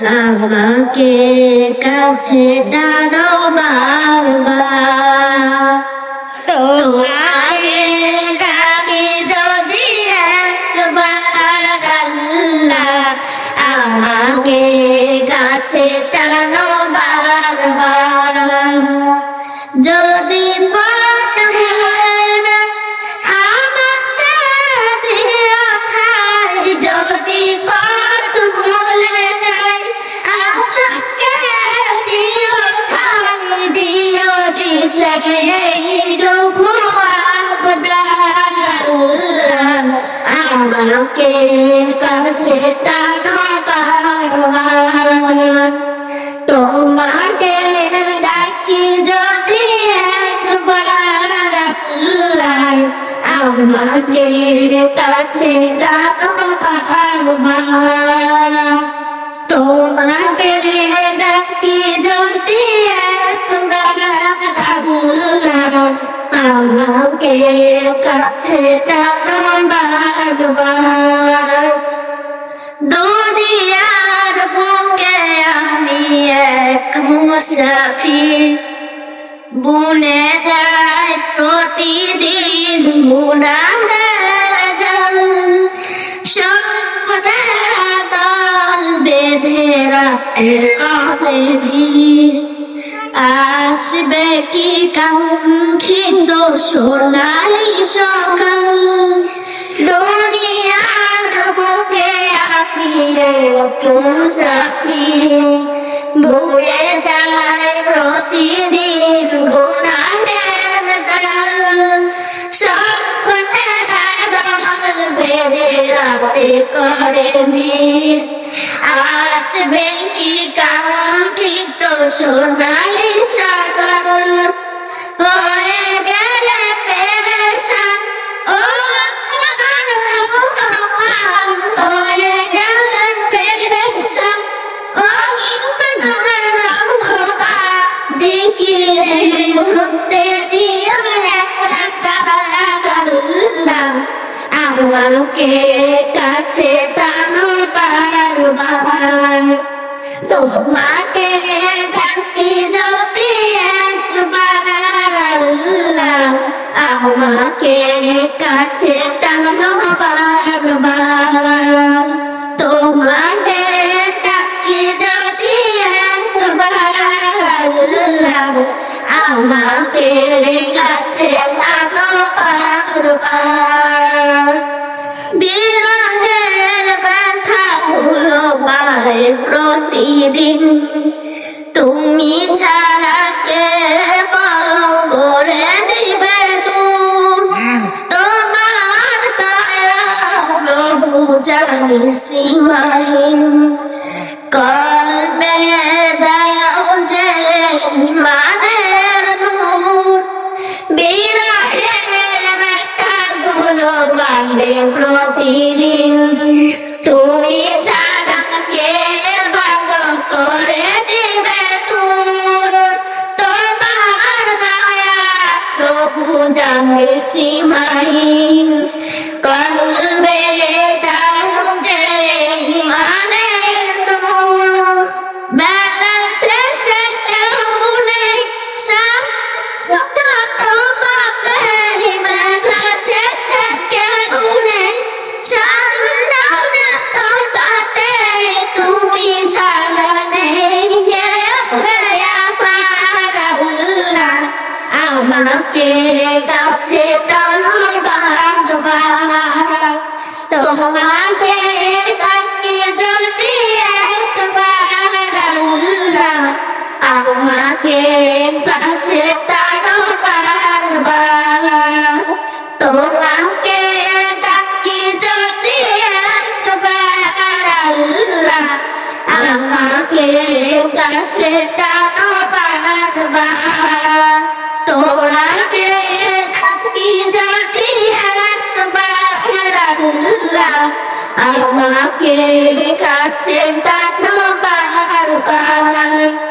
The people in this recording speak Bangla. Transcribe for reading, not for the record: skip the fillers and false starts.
আমাকে কাছে টানো বারবার তোমাকে ডাকি যদি একবার আল্লাহ আমাকে কাছে টানো বারবার যদি পথ ভুলে যাই আমাকে দিও ঠাই যদি পথ ভুলে যাই আমাকে দিও ঠাই দিও দিশা এইটুকু আবদার আমাকে কাছে টানো বারবার তোমাকে ডাকি যদি একবার আল্লাহ আমাকে কাছে টানো বারবার তোমাকে ডাকি যদি একবার আল্লাহ আমাকে কাছে টানো বারবার দুনিয়ার বুকে আমি এক মুসাফির বুনে যায় প্রতিদিন গুনাহের জাল স্বপ্নের দল বেঁধে রাতে করে ভিড় আসবে কি কাঙ্ক্ষিত সোনালি সকাল দুনিয়ার বুকে আমি এক মুসাফির ভুলে যায় প্রতিদিন গুনাহের জাল স্বপ্নের দল বেঁধে রাতে করে ভিড় আসবে কি কাঙ্ক্ষিত সোনালি সকাল হয়ে গেলে পেরেশান ও হয়ে গেলে পেরেশান ও জিকিরে ঘুরতে দিও আমাকে কাছে টানো বারবার তোমাকে ডাকি যদি একবার আল্লাহ আমাকে কাছে টানো বারবার তোমাকে ডাকি যদি একবার আল্লাহ আমাকে কাছে টানো বারবার বিরহের ব্যথাগুলো বাড়ে প্রতিদিন তুমি ছাড়া কে বলো করে দিবে তোমার দয়া প্রভু জানি সীমাহীন কলবে দাও যে ইমানের নূর বিরহের ব্যথাগুলো বাড়ে প্রতিদিন তুমি ছাড়া কে ভালো করে দিবে তোমার দয়া প্রভু জানে সীমাহীন কলবে দাও যে ইমানের নূর বেলা শেষে কেউ নেই তোমাকে বেলা শেষে কেউ নেই তুমি ছাড়া নেই আমাকে কাছে টানো বারবার তোমাকে ডাকি যদি একবার আল্লাহ আমাকে কাছে টানো বারবার তোমাকে ডাকি যদি একবার আল্লাহ আমাকে কাছে টানো বারবার তোমাকে ডাকি যদি একবার আল্লাহ আমাকে কাছে টানো বারবার